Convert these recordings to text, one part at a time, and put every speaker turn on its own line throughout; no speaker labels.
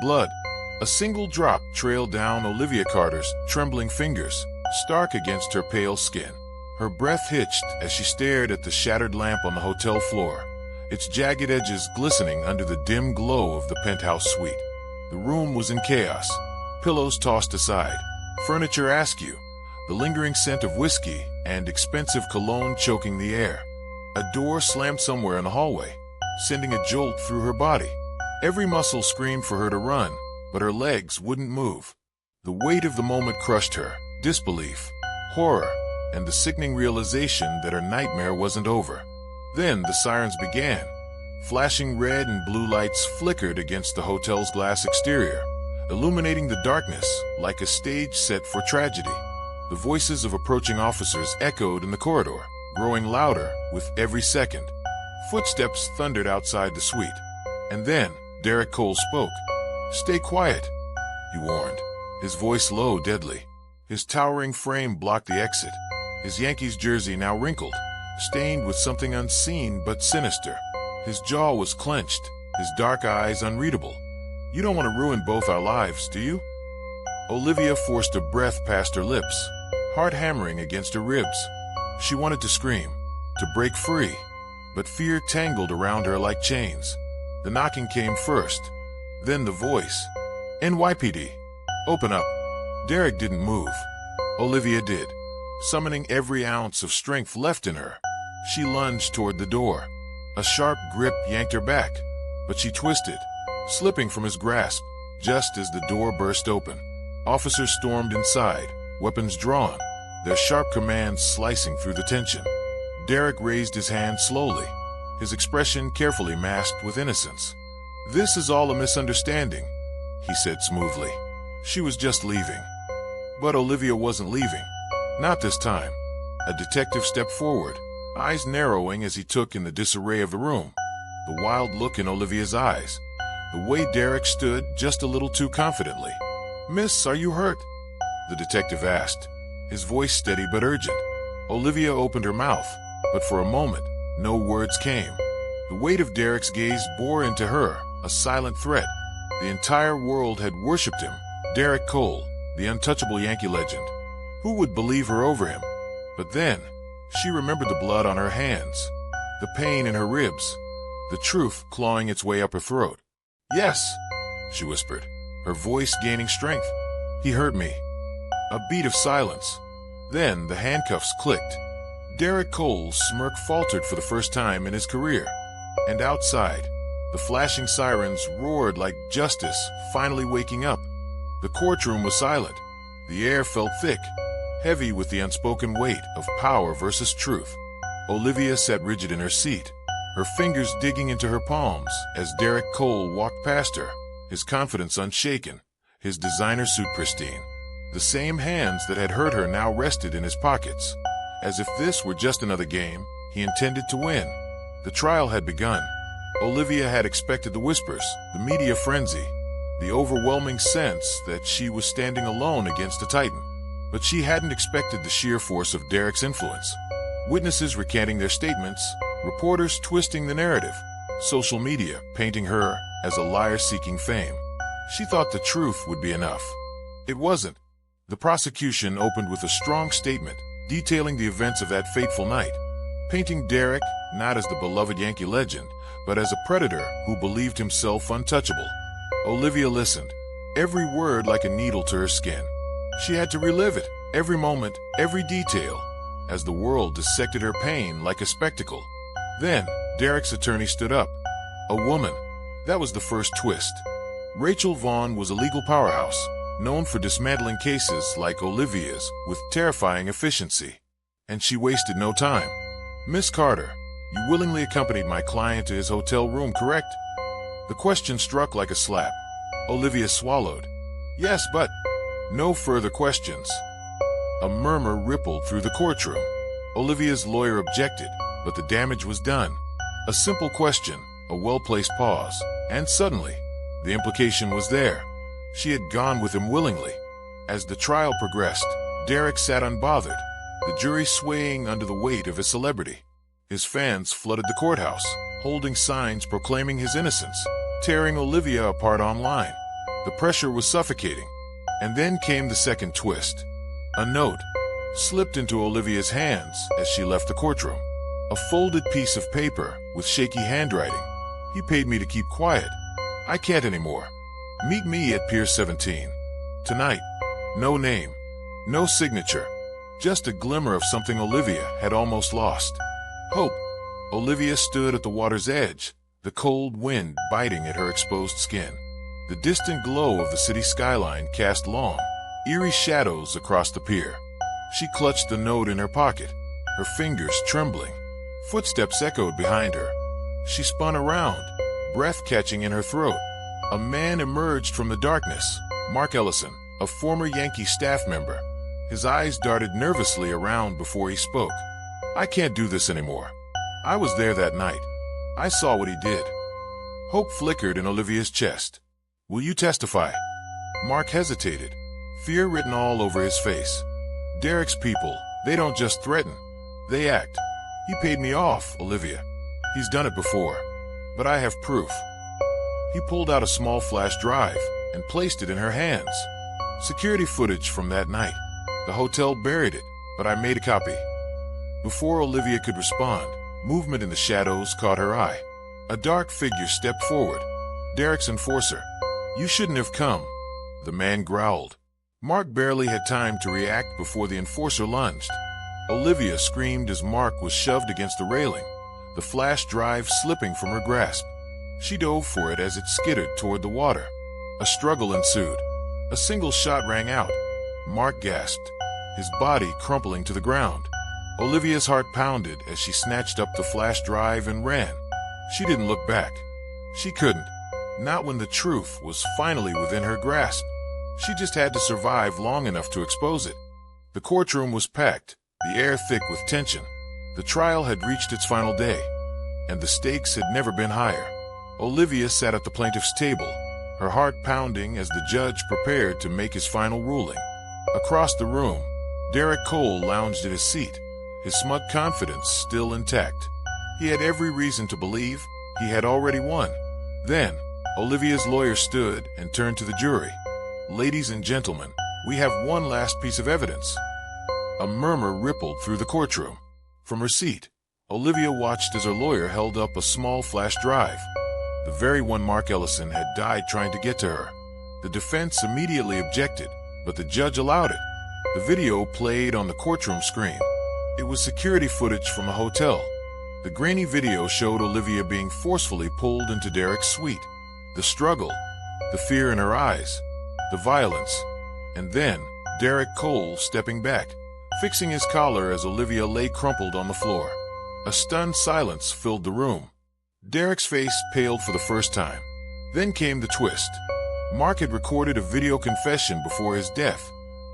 Blood. A single drop trailed down Olivia Carter's trembling fingers, stark against her pale skin. Her breath hitched as she stared at the shattered lamp on the hotel floor, its jagged edges glistening under the dim glow of the penthouse suite. The room was in chaos, pillows tossed aside, furniture askew, the lingering scent of whiskey and expensive cologne choking the air. A door slammed somewhere in the hallway, sending a jolt through her body. Every muscle screamed for her to run, but her legs wouldn't move. The weight of the moment crushed her, disbelief, horror, and the sickening realization that her nightmare wasn't over. Then the sirens began. Flashing red and blue lights flickered against the hotel's glass exterior, illuminating the darkness like a stage set for tragedy. The voices of approaching officers echoed in the corridor, growing louder with every second. Footsteps thundered outside the suite. And then Derek Cole spoke. "Stay quiet," he warned, his voice low, deadly. His towering frame blocked the exit, his Yankees jersey now wrinkled, stained with something unseen but sinister. His jaw was clenched, his dark eyes unreadable. "You don't want to ruin both our lives, do you?" Olivia forced a breath past her lips, heart hammering against her ribs. She wanted to scream, to break free, but fear tangled around her like chains. The knocking came first, then the voice. "NYPD, open up." Derek didn't move. Olivia did, summoning every ounce of strength left in her. She lunged toward the door. A sharp grip yanked her back, but she twisted, slipping from his grasp just as the door burst open. Officers stormed inside, weapons drawn, their sharp commands slicing through the tension. Derek raised his hand slowly, his expression carefully masked with innocence. "This is all a misunderstanding," he said smoothly. She was just leaving. But Olivia wasn't leaving. Not this time. A detective stepped forward, eyes narrowing as he took in the disarray of the room. The wild look in Olivia's eyes. The way Derek stood just a little too confidently. "Miss, are you hurt?" the detective asked, his voice steady but urgent. Olivia opened her mouth, but for a moment, no words came. The weight of Derek's gaze bore into her, a silent threat. The entire world had worshipped him, Derek Cole, the untouchable Yankee legend. Who would believe her over him? But then, she remembered the blood on her hands, the pain in her ribs, the truth clawing its way up her throat. "Yes," she whispered, her voice gaining strength. "He hurt me." A beat of silence. Then the handcuffs clicked. Derek Cole's smirk faltered for the first time in his career. And outside, the flashing sirens roared like justice finally waking up. The courtroom was silent. The air felt thick, heavy with the unspoken weight of power versus truth. Olivia sat rigid in her seat, her fingers digging into her palms as Derek Cole walked past her, his confidence unshaken, his designer suit pristine. The same hands that had hurt her now rested in his pockets. As if this were just another game, he intended to win. The trial had begun. Olivia had expected the whispers, the media frenzy, the overwhelming sense that she was standing alone against a titan. But she hadn't expected the sheer force of Derek's influence. Witnesses recanting their statements, reporters twisting the narrative, social media painting her as a liar seeking fame. She thought the truth would be enough. It wasn't. The prosecution opened with a strong statement detailing the events of that fateful night, painting Derek not as the beloved Yankee legend, but as a predator who believed himself untouchable. Olivia listened, every word like a needle to her skin. She had to relive it, every moment, every detail, as the world dissected her pain like a spectacle. Then, Derek's attorney stood up. A woman. That was the first twist. Rachel Vaughn was a legal powerhouse, known for dismantling cases like Olivia's with terrifying efficiency. And she wasted no time. "Miss Carter, you willingly accompanied my client to his hotel room, correct?" The question struck like a slap. Olivia swallowed. "Yes, but—" No further questions. A murmur rippled through the courtroom. Olivia's lawyer objected, but the damage was done. A simple question, a well-placed pause, and suddenly, the implication was there. She had gone with him willingly. As the trial progressed, Derek sat unbothered, the jury swaying under the weight of his celebrity. His fans flooded the courthouse, holding signs proclaiming his innocence, tearing Olivia apart online. The pressure was suffocating. And then came the second twist. A note slipped into Olivia's hands as she left the courtroom. A folded piece of paper with shaky handwriting. He paid me to keep quiet. I can't anymore. Meet me at Pier 17. Tonight. No name. No signature. Just a glimmer of something Olivia had almost lost. Hope. Olivia stood at the water's edge, the cold wind biting at her exposed skin. The distant glow of the city skyline cast long, eerie shadows across the pier. She clutched the note in her pocket, her fingers trembling. Footsteps echoed behind her. She spun around, breath catching in her throat. A man emerged from the darkness, Mark Ellison, a former Yankee staff member. His eyes darted nervously around before he spoke. I can't do this anymore. I was there that night. I saw what he did. Hope flickered in Olivia's chest. Will you testify? Mark hesitated, fear written all over his face. Derek's people, they don't just threaten. They act. He paid me off, Olivia. He's done it before. But I have proof. He pulled out a small flash drive and placed it in her hands. Security footage from that night. The hotel buried it, but I made a copy. Before Olivia could respond, movement in the shadows caught her eye. A dark figure stepped forward. Derek's enforcer. You shouldn't have come, the man growled. Mark barely had time to react before the enforcer lunged. Olivia screamed as Mark was shoved against the railing, the flash drive slipping from her grasp. She dove for it as it skittered toward the water. A struggle ensued. A single shot rang out. Mark gasped, his body crumpling to the ground. Olivia's heart pounded as she snatched up the flash drive and ran. She didn't look back. She couldn't. Not when the truth was finally within her grasp. She just had to survive long enough to expose it. The courtroom was packed, the air thick with tension. The trial had reached its final day, and the stakes had never been higher. Olivia sat at the plaintiff's table, her heart pounding as the judge prepared to make his final ruling. Across the room, Derek Cole lounged at his seat, his smug confidence still intact. He had every reason to believe he had already won. Then, Olivia's lawyer stood and turned to the jury. Ladies and gentlemen, we have one last piece of evidence. A murmur rippled through the courtroom. From her seat, Olivia watched as her lawyer held up a small flash drive, the very one Mark Ellison had died trying to get to her. The defense immediately objected, but the judge allowed it. The video played on the courtroom screen. It was security footage from a hotel. The grainy video showed Olivia being forcefully pulled into Derek's suite. The struggle, the fear in her eyes, the violence, and then Derek Cole stepping back, fixing his collar as Olivia lay crumpled on the floor. A stunned silence filled the room. Derek's face paled for the first time. Then came the twist. Mark had recorded a video confession before his death,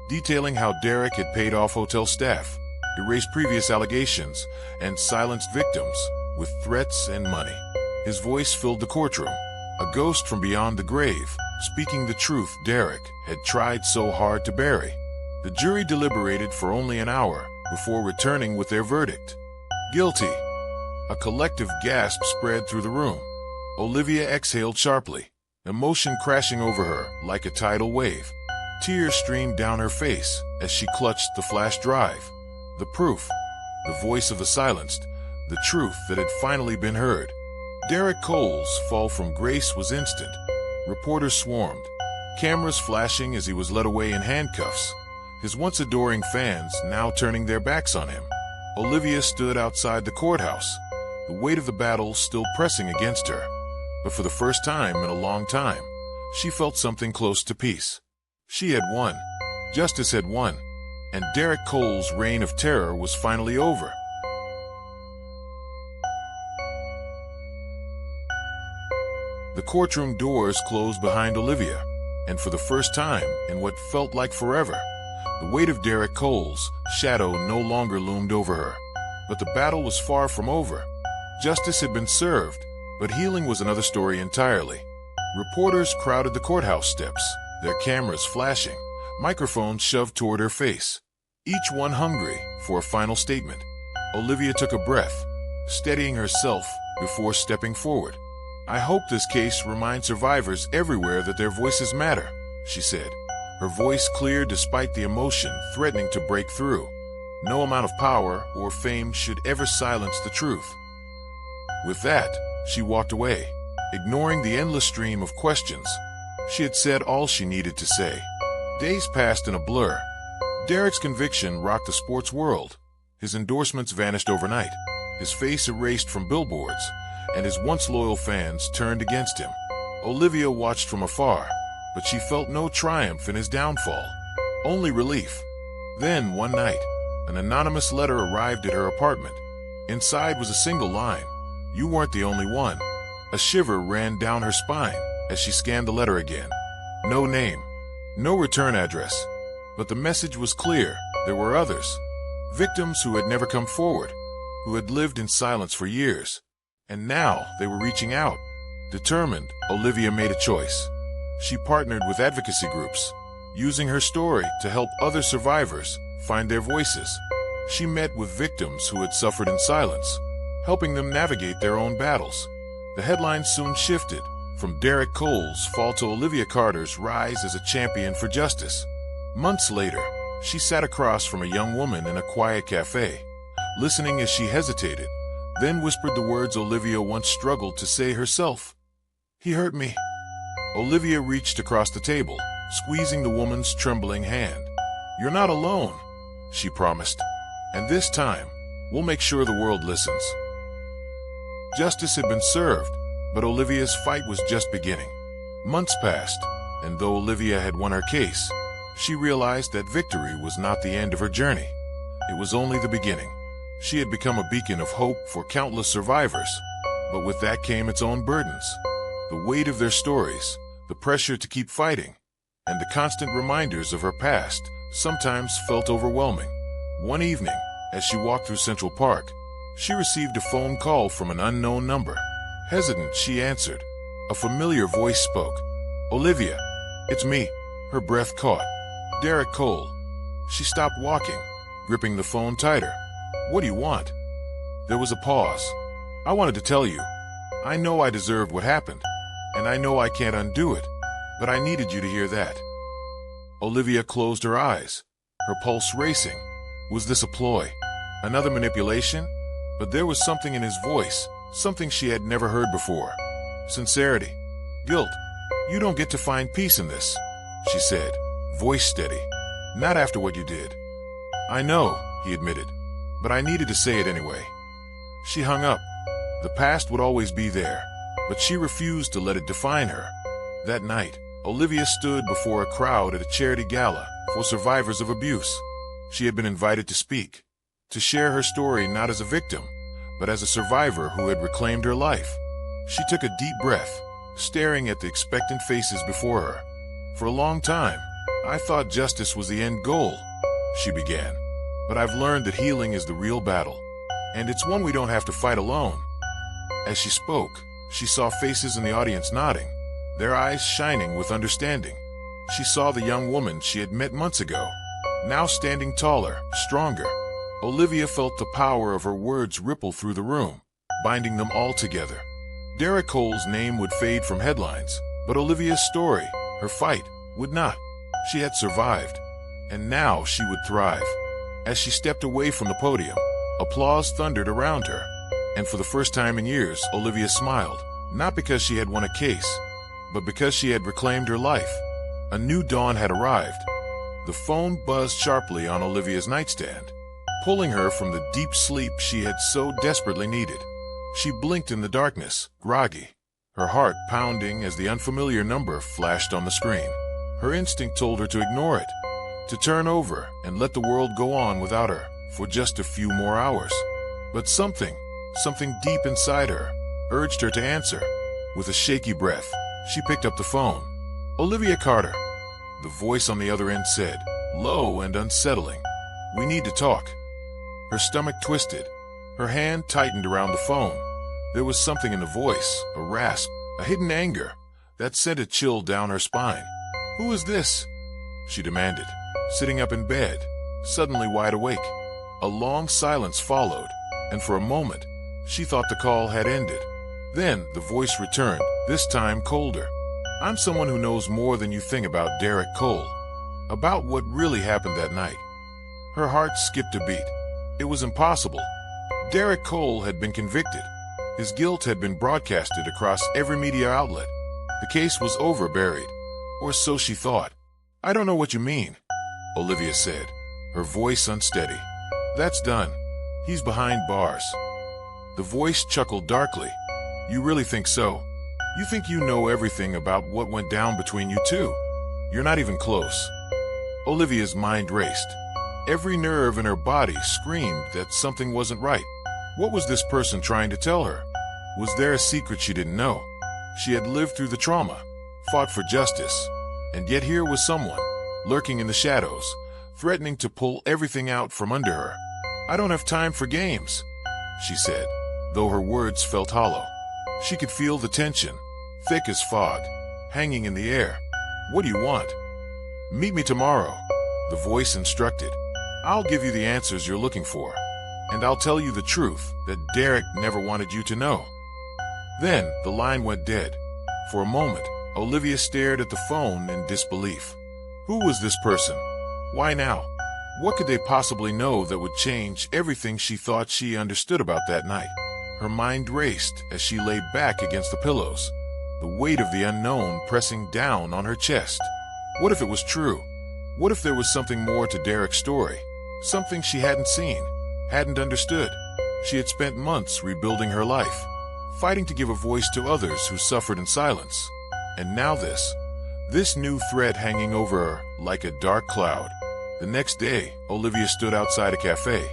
detailing how Derek had paid off hotel staff, erased previous allegations, and silenced victims with threats and money. His voice filled the courtroom, a ghost from beyond the grave, speaking the truth Derek had tried so hard to bury. The jury deliberated for only an hour before returning with their verdict. Guilty. A collective gasp spread through the room. Olivia exhaled sharply, emotion crashing over her like a tidal wave. Tears streamed down her face as she clutched the flash drive. The proof, the voice of the silenced, the truth that had finally been heard. Derek Cole's fall from grace was instant. Reporters swarmed, cameras flashing as he was led away in handcuffs, his once adoring fans now turning their backs on him. Olivia stood outside the courthouse, the weight of the battle still pressing against her. But for the first time in a long time, she felt something close to peace. She had won. Justice had won. And Derek Cole's reign of terror was finally over. The courtroom doors closed behind Olivia, and for the first time in what felt like forever, the weight of Derek Cole's shadow no longer loomed over her. But the battle was far from over. Justice had been served, but healing was another story entirely. Reporters crowded the courthouse steps, their cameras flashing, microphones shoved toward her face, each one hungry for a final statement. Olivia took a breath, steadying herself before stepping forward. "I hope this case reminds survivors everywhere that their voices matter," she said, her voice clear despite the emotion threatening to break through. No amount of power or fame should ever silence the truth. With that, she walked away, ignoring the endless stream of questions. She had said all she needed to say. Days passed in a blur. Derek's conviction rocked the sports world. His endorsements vanished overnight, his face erased from billboards, and his once loyal fans turned against him. Olivia watched from afar, but she felt no triumph in his downfall, only relief. Then, one night, an anonymous letter arrived at her apartment. Inside was a single line, "You weren't the only one." A shiver ran down her spine as she scanned the letter again. No name, no return address. But the message was clear. There were others. Victims who had never come forward, who had lived in silence for years. And now they were reaching out. Determined, Olivia made a choice. She partnered with advocacy groups, using her story to help other survivors find their voices. She met with victims who had suffered in silence, helping them navigate their own battles. The headlines soon shifted, from Derek Cole's fall to Olivia Carter's rise as a champion for justice. Months later, she sat across from a young woman in a quiet cafe, listening as she hesitated, then whispered the words Olivia once struggled to say herself. "He hurt me." Olivia reached across the table, squeezing the woman's trembling hand. "You're not alone," she promised. "And this time, we'll make sure the world listens." Justice had been served, but Olivia's fight was just beginning. Months passed, and though Olivia had won her case, she realized that victory was not the end of her journey. It was only the beginning. She had become a beacon of hope for countless survivors, but with that came its own burdens. The weight of their stories, the pressure to keep fighting, and the constant reminders of her past sometimes felt overwhelming. One evening, as she walked through Central Park, she received a phone call from an unknown number. Hesitant, she answered. A familiar voice spoke. "Olivia, it's me." Her breath caught. "Derek Cole." She stopped walking, gripping the phone tighter. "What do you want?" There was a pause. "I wanted to tell you. I know I deserved what happened, and I know I can't undo it, but I needed you to hear that." Olivia closed her eyes, her pulse racing. Was this a ploy? Another manipulation? But there was something in his voice, something she had never heard before. Sincerity. Guilt. "You don't get to find peace in this," she said, voice steady. "Not after what you did." "I know," he admitted, "but I needed to say it anyway." She hung up. The past would always be there, but she refused to let it define her. That night, Olivia stood before a crowd at a charity gala for survivors of abuse. She had been invited to speak, to share her story not as a victim, but as a survivor who had reclaimed her life. She took a deep breath, staring at the expectant faces before her. "For a long time, I thought justice was the end goal," she began. "But I've learned that healing is the real battle, and it's one we don't have to fight alone." As she spoke, she saw faces in the audience nodding, their eyes shining with understanding. She saw the young woman she had met months ago, now standing taller, stronger. Olivia felt the power of her words ripple through the room, binding them all together. Derek Cole's name would fade from headlines, but Olivia's story, her fight, would not. She had survived, and now she would thrive. As she stepped away from the podium, applause thundered around her, and for the first time in years, Olivia smiled, not because she had won a case, but because she had reclaimed her life. A new dawn had arrived. The phone buzzed sharply on Olivia's nightstand, pulling her from the deep sleep she had so desperately needed. She blinked in the darkness, groggy, her heart pounding as the unfamiliar number flashed on the screen. Her instinct told her to ignore it, to turn over and let the world go on without her for just a few more hours. But something deep inside her, urged her to answer. With a shaky breath, she picked up the phone. "Olivia Carter," the voice on the other end said, low and unsettling. "We need to talk." Her stomach twisted. Her hand tightened around the phone. There was something in the voice, a rasp, a hidden anger, that sent a chill down her spine. "Who is this?" she demanded, sitting up in bed, suddenly wide awake. A long silence followed, and for a moment, she thought the call had ended. Then the voice returned, this time colder. I'm someone who knows more than you think about Derek Cole. About what really happened that night. Her heart skipped a beat. It was impossible. Derek Cole had been convicted. His guilt had been broadcasted across every media outlet. The case was over, buried. Or so she thought. I don't know what you mean, Olivia said, her voice unsteady. That's done. He's behind bars. The voice chuckled darkly. You really think so? You think you know everything about what went down between you two? You're not even close. Olivia's mind raced. Every nerve in her body screamed that something wasn't right. What was this person trying to tell her? Was there a secret she didn't know? She had lived through the trauma, fought for justice, and yet here was someone, lurking in the shadows, threatening to pull everything out from under her. I don't have time for games, she said, though her words felt hollow. She could feel the tension, thick as fog, hanging in the air. What do you want? Meet me tomorrow, the voice instructed. I'll give you the answers you're looking for, and I'll tell you the truth that Derek never wanted you to know. Then the line went dead. For a moment, Olivia stared at the phone in disbelief. Who was this person? Why now? What could they possibly know that would change everything she thought she understood about that night? Her mind raced as she lay back against the pillows, the weight of the unknown pressing down on her chest. What if it was true? What if there was something more to Derek's story? Something she hadn't seen, hadn't understood. She had spent months rebuilding her life, fighting to give a voice to others who suffered in silence. And now this new threat hanging over her like a dark cloud. The next day, Olivia stood outside a cafe,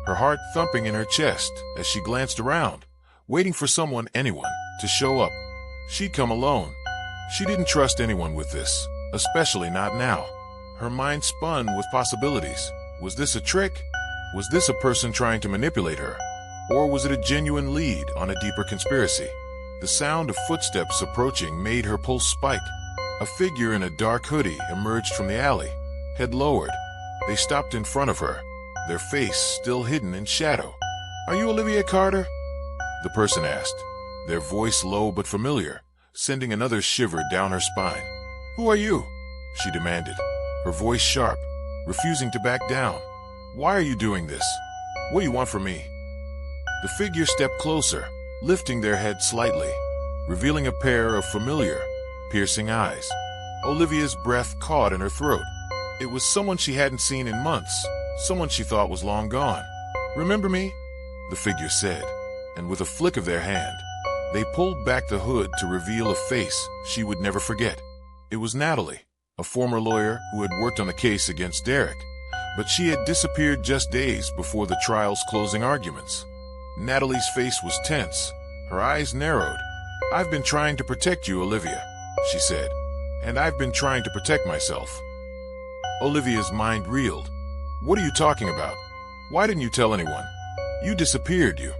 her heart thumping in her chest as she glanced around, waiting for anyone, to show up. She'd come alone. She didn't trust anyone with this, especially not now. Her mind spun with possibilities. Was this a trick? Was this a person trying to manipulate her? Or was it a genuine lead on a deeper conspiracy? The sound of footsteps approaching made her pulse spike. A figure in a dark hoodie emerged from the alley, head lowered. They stopped in front of her, their face still hidden in shadow. Are you Olivia Carter? The person asked, their voice low but familiar, sending another shiver down her spine. Who are you? She demanded, her voice sharp, refusing to back down. Why are you doing this? What do you want from me? The figure stepped closer, lifting their head slightly, revealing a pair of familiar, piercing eyes. Olivia's breath caught in her throat. It was someone she hadn't seen in months, someone she thought was long gone. Remember me? The figure said, and with a flick of their hand, they pulled back the hood to reveal a face she would never forget. It was Natalie, a former lawyer who had worked on the case against Derek, but she had disappeared just days before the trial's closing arguments. Natalie's face was tense, her eyes narrowed. I've been trying to protect you, Olivia, she said, and I've been trying to protect myself. Olivia's mind reeled. What are you talking about? Why didn't you tell anyone? You disappeared, you.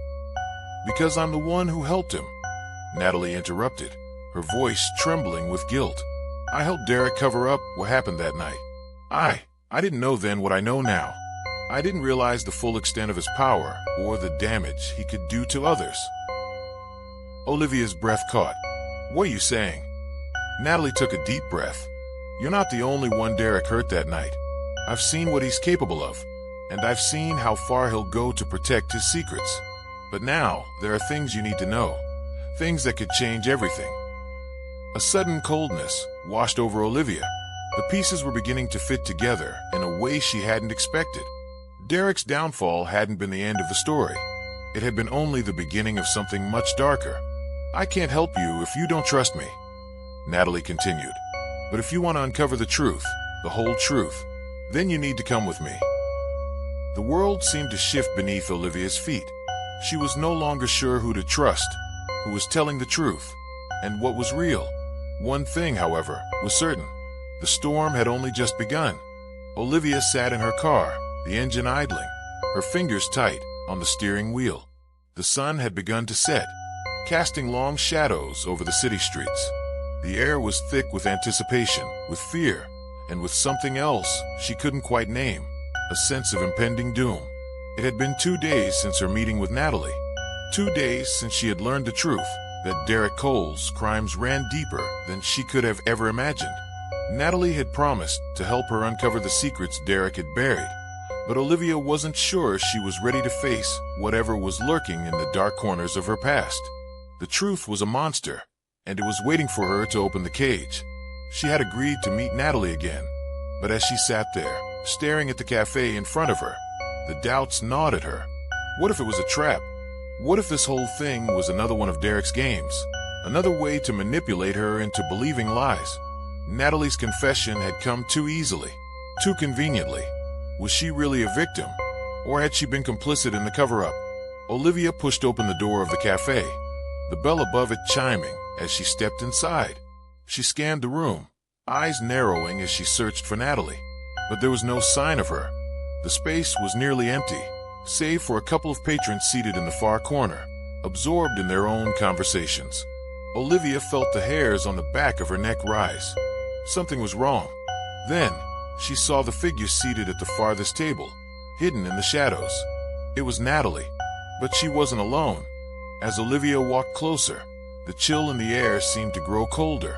Because I'm the one who helped him, Natalie interrupted, her voice trembling with guilt. I helped Derek cover up what happened that night. I didn't know then what I know now. I didn't realize the full extent of his power or the damage he could do to others. Olivia's breath caught. What are you saying? Natalie took a deep breath. You're not the only one Derek hurt that night. I've seen what he's capable of, and I've seen how far he'll go to protect his secrets. But now, there are things you need to know. Things that could change everything. A sudden coldness washed over Olivia. The pieces were beginning to fit together in a way she hadn't expected. Derek's downfall hadn't been the end of the story. It had been only the beginning of something much darker. I can't help you if you don't trust me, Natalie continued. But if you want to uncover the truth, the whole truth, then you need to come with me. The world seemed to shift beneath Olivia's feet. She was no longer sure who to trust, who was telling the truth, and what was real. One thing, however, was certain. The storm had only just begun. Olivia sat in her car, the engine idling, her fingers tight on the steering wheel. The sun had begun to set, casting long shadows over the city streets. The air was thick with anticipation, with fear, and with something else she couldn't quite name, a sense of impending doom. It had been 2 days since her meeting with Natalie. 2 days since she had learned the truth, that Derek Cole's crimes ran deeper than she could have ever imagined. Natalie had promised to help her uncover the secrets Derek had buried, but Olivia wasn't sure she was ready to face whatever was lurking in the dark corners of her past. The truth was a monster, and it was waiting for her to open the cage. She had agreed to meet Natalie again, but as she sat there, staring at the cafe in front of her, the doubts gnawed at her. What if it was a trap? What if this whole thing was another one of Derek's games? Another way to manipulate her into believing lies? Natalie's confession had come too easily, too conveniently. Was she really a victim, or had she been complicit in the cover-up? Olivia pushed open the door of the cafe, the bell above it chiming as she stepped inside. She scanned the room, eyes narrowing as she searched for Natalie, but there was no sign of her. The space was nearly empty, save for a couple of patrons seated in the far corner, absorbed in their own conversations. Olivia felt the hairs on the back of her neck rise. Something was wrong. Then, she saw the figure seated at the farthest table, hidden in the shadows. It was Natalie, but she wasn't alone. As Olivia walked closer, the chill in the air seemed to grow colder.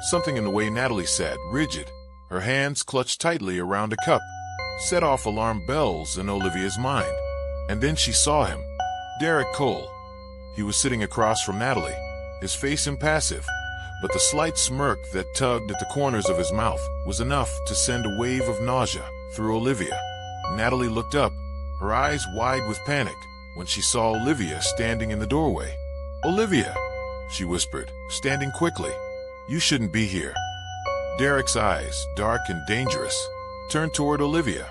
Something in the way Natalie sat, rigid, her hands clutched tightly around a cup, set off alarm bells in Olivia's mind. And then she saw him, Derek Cole. He was sitting across from Natalie, his face impassive, but the slight smirk that tugged at the corners of his mouth was enough to send a wave of nausea through Olivia. Natalie looked up, her eyes wide with panic, when she saw Olivia standing in the doorway. "Olivia," she whispered, standing quickly. "You shouldn't be here." Derek's eyes, dark and dangerous, turned toward Olivia,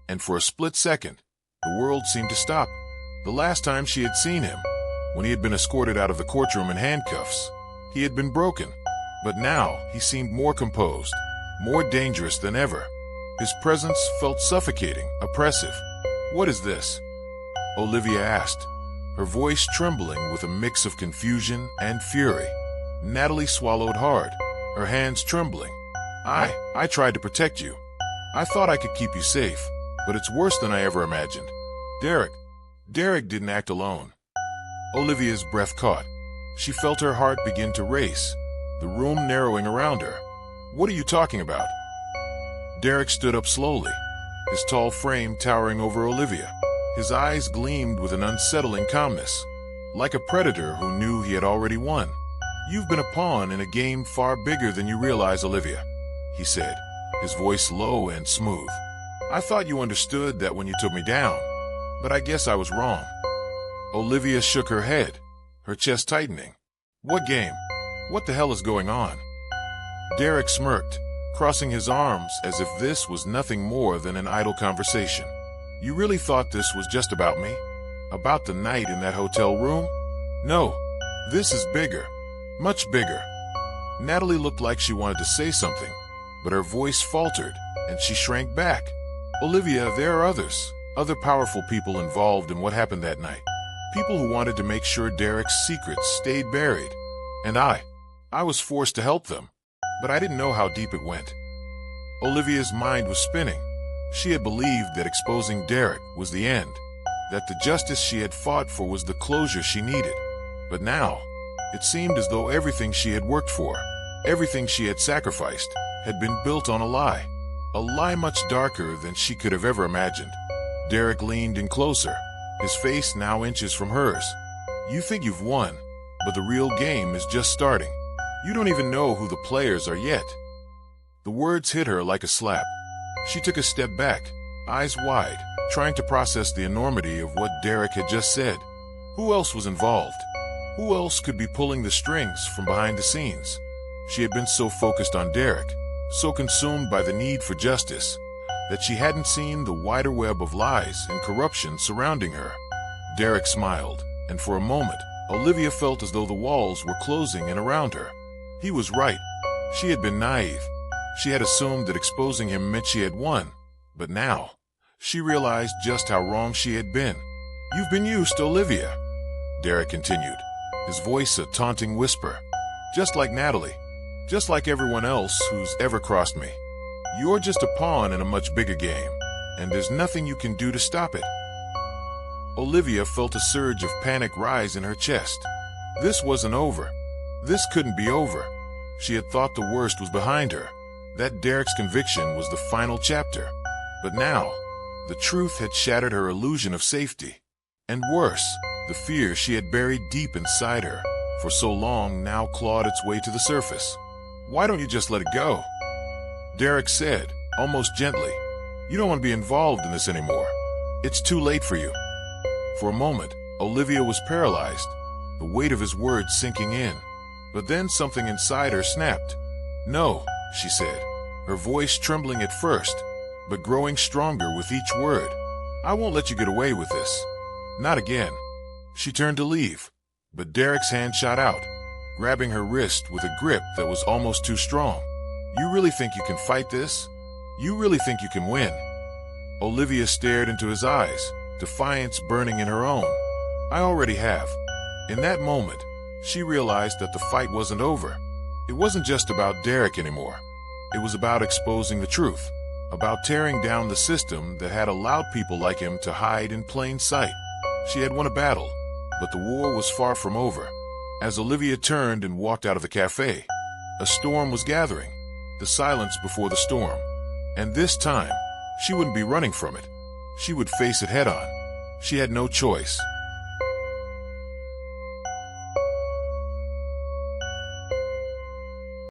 and for a split second, the world seemed to stop. The last time she had seen him, when he had been escorted out of the courtroom in handcuffs, he had been broken, but now he seemed more composed, more dangerous than ever. His presence felt suffocating, oppressive. "What is this?" Olivia asked, her voice trembling with a mix of confusion and fury. Natalie swallowed hard, her hands trembling. I tried to protect you. I thought I could keep you safe, but it's worse than I ever imagined. Derek didn't act alone." Olivia's breath caught. She felt her heart begin to race, the room narrowing around her. "What are you talking about?" Derek stood up slowly, his tall frame towering over Olivia. His eyes gleamed with an unsettling calmness, like a predator who knew he had already won. "You've been a pawn in a game far bigger than you realize, Olivia," he said, his voice low and smooth. "I thought you understood that when you took me down, but I guess I was wrong." Olivia shook her head, her chest tightening. "What game? What the hell is going on?" Derek smirked, crossing his arms as if this was nothing more than an idle conversation. "You really thought this was just about me? About the night in that hotel room? No, this is bigger, much bigger." Natalie looked like she wanted to say something, but her voice faltered, and she shrank back. "Olivia, there are other powerful people involved in what happened that night. People who wanted to make sure Derek's secrets stayed buried. And I was forced to help them, but I didn't know how deep it went." Olivia's mind was spinning. She had believed that exposing Derek was the end, that the justice she had fought for was the closure she needed. But now, it seemed as though everything she had worked for, everything she had sacrificed, had been built on a lie much darker than she could have ever imagined. Derek leaned in closer, his face now inches from hers. "You think you've won, but the real game is just starting. You don't even know who the players are yet." The words hit her like a slap. She took a step back, eyes wide, trying to process the enormity of what Derek had just said. Who else was involved? Who else could be pulling the strings from behind the scenes? She had been so focused on Derek, so consumed by the need for justice, that she hadn't seen the wider web of lies and corruption surrounding her. Derek smiled, and for a moment, Olivia felt as though the walls were closing in around her. He was right. She had been naive. She had assumed that exposing him meant she had won, but now, she realized just how wrong she had been. "You've been used, Olivia," Derek continued, his voice a taunting whisper. "Just like Natalie, just like everyone else who's ever crossed me. You're just a pawn in a much bigger game, and there's nothing you can do to stop it." Olivia felt a surge of panic rise in her chest. This wasn't over. This couldn't be over. She had thought the worst was behind her, that Derek's conviction was the final chapter. But now, the truth had shattered her illusion of safety. And worse, the fear she had buried deep inside her for so long now clawed its way to the surface. "Why don't you just let it go?" Derek said, almost gently. "You don't want to be involved in this anymore. It's too late for you." For a moment, Olivia was paralyzed, the weight of his words sinking in. But then something inside her snapped. "No," she said, her voice trembling at first, but growing stronger with each word. "I won't let you get away with this. Not again." She turned to leave, but Derek's hand shot out, grabbing her wrist with a grip that was almost too strong. "You really think you can fight this? You really think you can win?" Olivia stared into his eyes, defiance burning in her own. "I already have." In that moment, she realized that the fight wasn't over. It wasn't just about Derek anymore. It was about exposing the truth, about tearing down the system that had allowed people like him to hide in plain sight. She had won a battle, but the war was far from over. As Olivia turned and walked out of the cafe, a storm was gathering, the silence before the storm. And this time, she wouldn't be running from it. She would face it head on. She had no choice.